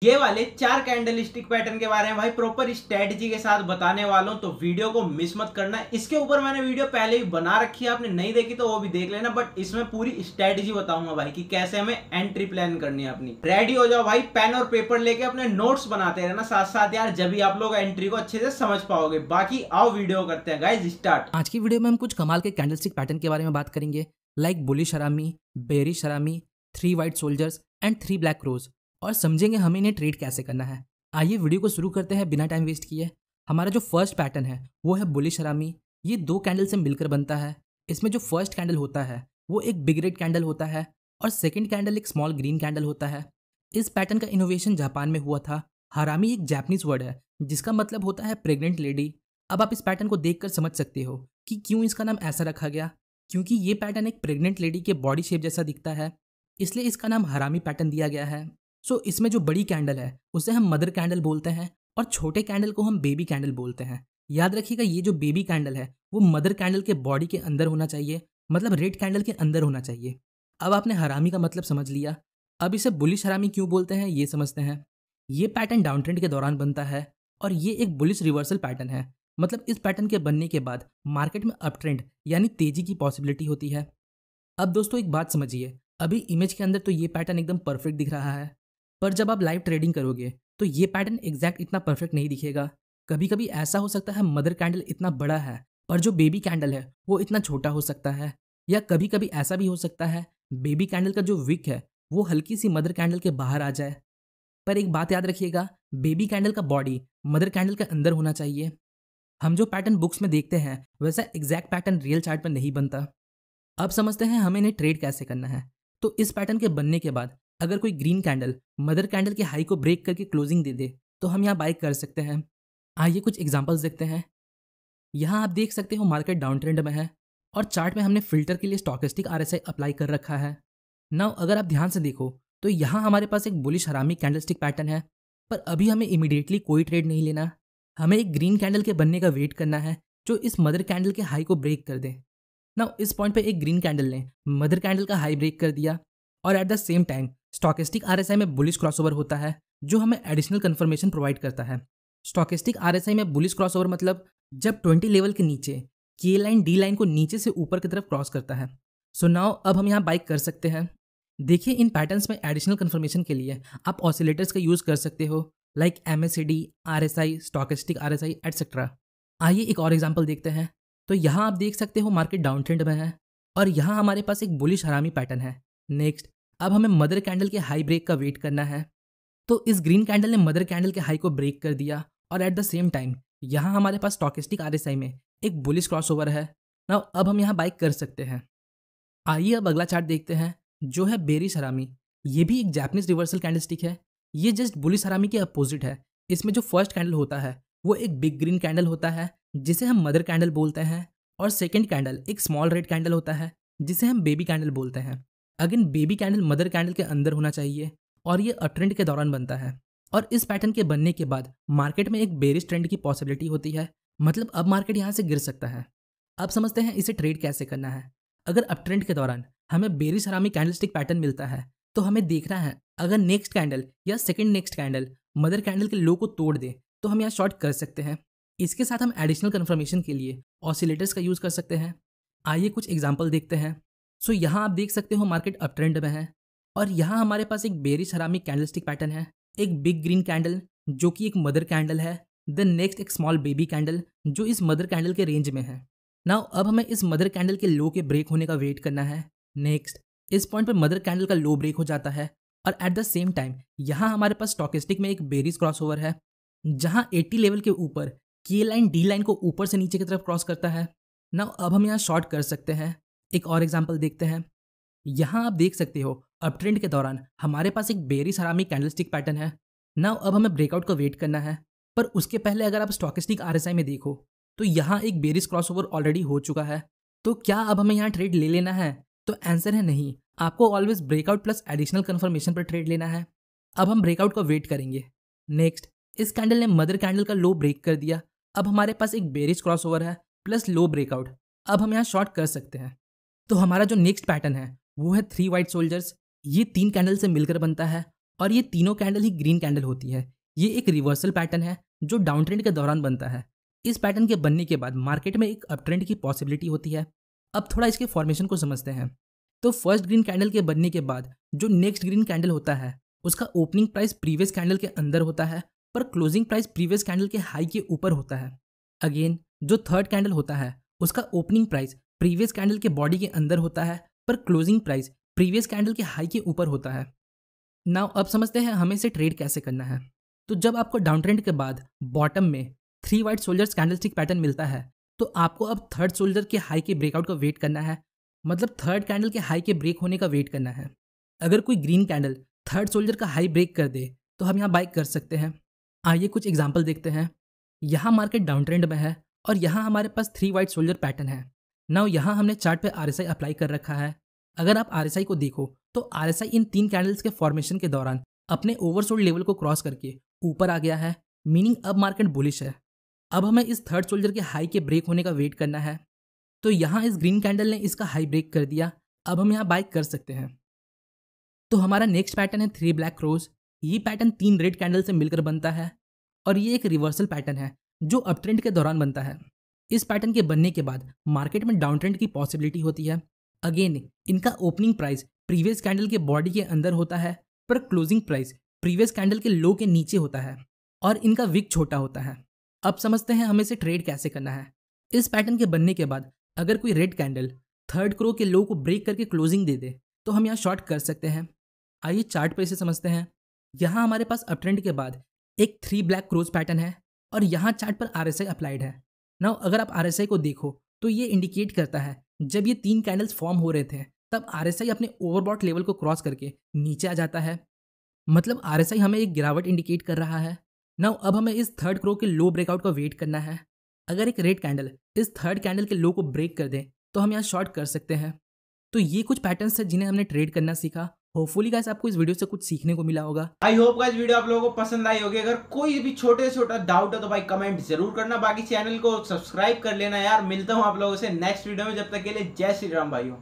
ये वाले 4 candlestick pattern के बारे में भाई प्रॉपर स्ट्रेटजी के साथ बताने वाला हूं, तो वीडियो को मिस मत करना। इसके ऊपर मैंने वीडियो पहले ही बना रखी है, आपने नहीं देखी तो वो भी देख लेना। बट इसमें पूरी स्ट्रेटजी बताऊंगा भाई कि कैसे हमें एंट्री प्लान करनी है अपनी। रेडी हो जाओ भाई, पेन और पेपर लेके अपने नोट्स बनाते रहना साथ साथ यार, जब भी आप लोग एंट्री को अच्छे से समझ पाओगे। बाकी आओ वीडियो करते हैं गाइस स्टार्ट। आज की वीडियो में हम कुछ कमाल के कैंडलस्टिक पैटर्न के बारे में बात करेंगे, लाइक बुलिश हरामी, बेरिश हरामी, 3 white soldiers and 3 black crows, और समझेंगे हमें इन्हें ट्रेड कैसे करना है। आइए वीडियो को शुरू करते हैं बिना टाइम वेस्ट किए। हमारा जो फर्स्ट पैटर्न है वो है बुलिश हरामी। ये 2 कैंडल से मिलकर बनता है। इसमें जो फर्स्ट कैंडल होता है वो एक बिग रेड कैंडल होता है और सेकेंड कैंडल एक स्मॉल ग्रीन कैंडल होता है। इस पैटर्न का इनोवेशन जापान में हुआ था। हरामी एक जापानीज वर्ड है जिसका मतलब होता है प्रेग्नेंट लेडी। अब आप इस पैटर्न को देखकर समझ सकते हो कि क्यों इसका नाम ऐसा रखा गया, क्योंकि ये पैटर्न एक प्रेग्नेंट लेडी के बॉडी शेप जैसा दिखता है, इसलिए इसका नाम हरामी पैटर्न दिया गया है। सो इसमें जो बड़ी कैंडल है उसे हम मदर कैंडल बोलते हैं और छोटे कैंडल को हम बेबी कैंडल बोलते हैं। याद रखिएगा, ये जो बेबी कैंडल है वो मदर कैंडल के बॉडी के अंदर होना चाहिए, मतलब रेड कैंडल के अंदर होना चाहिए। अब आपने हरामी का मतलब समझ लिया। अब इसे बुलिश हरामी क्यों बोलते हैं ये समझते हैं। ये पैटर्न डाउन ट्रेंड के दौरान बनता है और ये एक बुलिश रिवर्सल पैटर्न है, मतलब इस पैटर्न के बनने के बाद मार्केट में अप ट्रेंड यानी तेजी की पॉसिबिलिटी होती है। अब दोस्तों एक बात समझिए, अभी इमेज के अंदर तो ये पैटर्न एकदम परफेक्ट दिख रहा है, पर जब आप लाइव ट्रेडिंग करोगे तो ये पैटर्न एग्जैक्ट इतना परफेक्ट नहीं दिखेगा। कभी कभी ऐसा हो सकता है मदर कैंडल इतना बड़ा है और जो बेबी कैंडल है वो इतना छोटा हो सकता है, या कभी कभी ऐसा भी हो सकता है बेबी कैंडल का जो विक है वो हल्की सी मदर कैंडल के बाहर आ जाए। पर एक बात याद रखिएगा, बेबी कैंडल का बॉडी मदर कैंडल के अंदर होना चाहिए। हम जो पैटर्न बुक्स में देखते हैं वैसा एग्जैक्ट पैटर्न रियल चार्ट पर नहीं बनता। अब समझते हैं हमें इन्हें ट्रेड कैसे करना है। तो इस पैटर्न के बनने के बाद अगर कोई ग्रीन कैंडल मदर कैंडल के हाई को ब्रेक करके क्लोजिंग दे दे तो हम यहाँ बाय कर सकते हैं। आइए कुछ एग्जांपल्स देखते हैं। यहाँ आप देख सकते हो मार्केट डाउन ट्रेंड में है और चार्ट में हमने फिल्टर के लिए स्टोकेस्टिक आरएसआई अप्लाई कर रखा है। नाउ अगर आप ध्यान से देखो तो यहाँ हमारे पास एक बुलिश हरामी कैंडलस्टिक पैटर्न है, पर अभी हमें इमीडिएटली कोई ट्रेड नहीं लेना। हमें एक ग्रीन कैंडल के बनने का वेट करना है जो इस मदर कैंडल के हाई को ब्रेक कर दे। नाउ इस पॉइंट पे एक ग्रीन कैंडल ने मदर कैंडल का हाई ब्रेक कर दिया और at the same time stochastic RSI में बुलिश क्रॉसओवर होता है जो हमें एडिशनल कंफर्मेशन प्रोवाइड करता है। स्टोकेस्टिक आरएसआई में बुलिश क्रॉसओवर मतलब जब 20 लेवल के नीचे के लाइन डी लाइन को नीचे से ऊपर की तरफ क्रॉस करता है। सो नाउ अब हम यहाँ बाइक कर सकते हैं। देखिए इन पैटर्न्स में एडिशनल कंफर्मेशन के लिए आप ऑसिलेटर्स का यूज कर सकते हो, like MACD, RSI, stochastic RSI etcetera. आइए एक और एग्जांपल देखते हैं। तो यहाँ आप देख सकते हो मार्केट डाउन ट्रेंड में है और यहाँ हमारे पास एक बुलिश हरामी पैटर्न है। नेक्स्ट अब हमें मदर कैंडल के हाई ब्रेक का वेट करना है। तो इस ग्रीन कैंडल ने मदर कैंडल के हाई को ब्रेक कर दिया और एट द सेम टाइम यहाँ हमारे पास स्टोकेस्टिक RSI में एक बुलिश क्रॉसओवर है। नाउ अब हम यहाँ बाइक कर सकते हैं। आइए अब अगला चार्ट देखते हैं जो है बेरिश हरामी। ये भी एक जापानीज रिवर्सल कैंडलस्टिक है। ये जस्ट बुलिश हरामी के अपोजिट है। इसमें जो फर्स्ट कैंडल होता है वो एक बिग ग्रीन कैंडल होता है जिसे हम मदर कैंडल बोलते हैं, और सेकेंड कैंडल एक स्मॉल रेड कैंडल होता है जिसे हम बेबी कैंडल बोलते हैं। Again baby candle mother candle के अंदर होना चाहिए और ये अपट्रेंड के दौरान बनता है। और इस पैटर्न के बनने के बाद मार्केट में एक बेरिश ट्रेंड की पॉसिबिलिटी होती है, मतलब अब मार्केट यहाँ से गिर सकता है। अब समझते हैं इसे ट्रेड कैसे करना है। अगर अपट्रेंड के दौरान हमें बेरिश हरामी कैंडलस्टिक पैटर्न मिलता है तो हमें देखना है अगर नेक्स्ट कैंडल या second next candle mother candle के लो को तोड़ दे तो हम यहाँ शॉर्ट कर सकते हैं। इसके साथ हम एडिशनल कंफर्मेशन के लिए ऑसिलेटर्स का यूज कर सकते हैं। आइए कुछ एग्जांपल देखते हैं। सो यहाँ आप देख सकते हो मार्केट अप ट्रेंड में है और यहाँ हमारे पास एक बेरिश हरामी कैंडलस्टिक पैटर्न है, एक बिग ग्रीन कैंडल जो कि एक मदर कैंडल है, देन नेक्स्ट एक स्मॉल बेबी कैंडल जो इस मदर कैंडल के रेंज में है। नाउ अब हमें इस मदर कैंडल के लो के ब्रेक होने का वेट करना है। नेक्स्ट इस पॉइंट पर मदर कैंडल का लो ब्रेक हो जाता है और एट द सेम टाइम यहाँ हमारे पास स्टोकेस्टिक में एक बेरिश क्रॉसओवर है जहाँ 80 लेवल के ऊपर के लाइन डी लाइन को ऊपर से नीचे की तरफ क्रॉस करता है। नाउ अब हम यहाँ शॉर्ट कर सकते हैं। एक और एग्जांपल देखते हैं। यहाँ आप देख सकते हो अप ट्रेंड के दौरान हमारे पास एक बेरिश हरामी कैंडलस्टिक पैटर्न है। नाउ अब हमें ब्रेकआउट का वेट करना है, पर उसके पहले अगर आप स्टोकेस्टिक RSI में देखो तो यहाँ एक बेरिश क्रॉसओवर ऑलरेडी हो चुका है। तो क्या अब हमें यहाँ ट्रेड ले लेना है? तो आंसर है नहीं। आपको always breakout plus additional confirmation पर ट्रेड लेना है। अब हम ब्रेकआउट का वेट करेंगे। नेक्स्ट इस कैंडल ने मदर कैंडल का लो ब्रेक कर दिया। अब हमारे पास एक बेरिश क्रॉसओवर है प्लस लो ब्रेकआउट। अब हम यहाँ शॉर्ट कर सकते हैं। तो हमारा जो नेक्स्ट पैटर्न है वो है 3 वाइट सोल्जर्स। ये 3 कैंडल से मिलकर बनता है और ये तीनों कैंडल ही ग्रीन कैंडल होती है। ये एक रिवर्सल पैटर्न है जो डाउन ट्रेंड के दौरान बनता है। इस पैटर्न के बनने के बाद मार्केट में एक अप ट्रेंड की पॉसिबिलिटी होती है। अब थोड़ा इसके फॉर्मेशन को समझते हैं। तो फर्स्ट ग्रीन कैंडल के बनने के बाद जो नेक्स्ट ग्रीन कैंडल होता है उसका ओपनिंग प्राइस प्रीवियस कैंडल के अंदर होता है, पर क्लोजिंग प्राइस प्रीवियस कैंडल के हाई के ऊपर होता है। अगेन जो थर्ड कैंडल होता है उसका ओपनिंग प्राइस प्रीवियस कैंडल के बॉडी के अंदर होता है, पर क्लोजिंग प्राइस प्रीवियस कैंडल के हाई के ऊपर होता है। नाउ अब समझते हैं हमें इसे ट्रेड कैसे करना है। तो जब आपको डाउन ट्रेंड के बाद बॉटम में 3 वाइट सोल्जर्स कैंडलस्टिक पैटर्न मिलता है तो आपको अब थर्ड सोल्जर के हाई के ब्रेकआउट का वेट करना है, मतलब थर्ड कैंडल के हाई के ब्रेक होने का वेट करना है। अगर कोई ग्रीन कैंडल थर्ड सोल्जर का हाई ब्रेक कर दे तो हम यहाँ बाई कर सकते हैं। आइए कुछ एग्जाम्पल देखते हैं। यहाँ मार्केट डाउन ट्रेंड में है और यहाँ हमारे पास 3 वाइट सोल्जर पैटर्न है। नाउ यहाँ हमने चार्ट पे RSI अप्लाई कर रखा है। अगर आप RSI को देखो तो RSI इन 3 कैंडल्स के फॉर्मेशन के दौरान अपने ओवरसोल्ड लेवल को क्रॉस करके ऊपर आ गया है, मीनिंग अब मार्केट बुलिश है। अब हमें इस थर्ड सोल्जर के हाई के ब्रेक होने का वेट करना है। तो यहाँ इस ग्रीन कैंडल ने इसका हाई ब्रेक कर दिया, अब हम यहाँ बाय कर सकते हैं। तो हमारा नेक्स्ट पैटर्न है 3 ब्लैक रोज। ये पैटर्न 3 रेड कैंडल से मिलकर बनता है और ये एक रिवर्सल पैटर्न है जो अप ट्रेंड के दौरान बनता है। इस पैटर्न के बनने के बाद मार्केट में डाउन ट्रेंड की पॉसिबिलिटी होती है। अगेन इनका ओपनिंग प्राइस प्रीवियस कैंडल के बॉडी के अंदर होता है, पर क्लोजिंग प्राइस प्रीवियस कैंडल के लो के नीचे होता है और इनका विक छोटा होता है। अब समझते हैं हमें इसे ट्रेड कैसे करना है। इस पैटर्न के बनने के बाद अगर कोई रेड कैंडल थर्ड क्रो के लो को ब्रेक करके क्लोजिंग दे दे तो हम यहाँ शॉर्ट कर सकते हैं। आइए चार्ट पे इसे समझते हैं। यहाँ हमारे पास अप ट्रेंड के बाद एक 3 ब्लैक क्रोज पैटर्न है और यहाँ चार्ट पर RSI अप्लाइड है। नाउ अगर आप RSI को देखो तो ये इंडिकेट करता है जब ये 3 कैंडल्स फॉर्म हो रहे थे तब RSI अपने ओवरबॉट लेवल को क्रॉस करके नीचे आ जाता है, मतलब RSI हमें एक गिरावट इंडिकेट कर रहा है। नाउ अब हमें इस थर्ड क्रो के लो ब्रेकआउट का वेट करना है। अगर एक रेड कैंडल इस थर्ड कैंडल के लो को ब्रेक कर दे तो हम यहाँ शॉर्ट कर सकते हैं। तो ये कुछ पैटर्न्स है जिन्हें हमने ट्रेड करना सीखा। होपफुली गाइस आपको इस वीडियो से कुछ सीखने को मिला होगा। आई होप गाइस वीडियो आप लोगों को पसंद आई होगी। अगर कोई भी छोटे से छोटा डाउट है तो भाई कमेंट जरूर करना, बाकी चैनल को सब्सक्राइब कर लेना यार। मिलता हूं आप लोगों से नेक्स्ट वीडियो में, जब तक के लिए जय श्री राम भाइयों।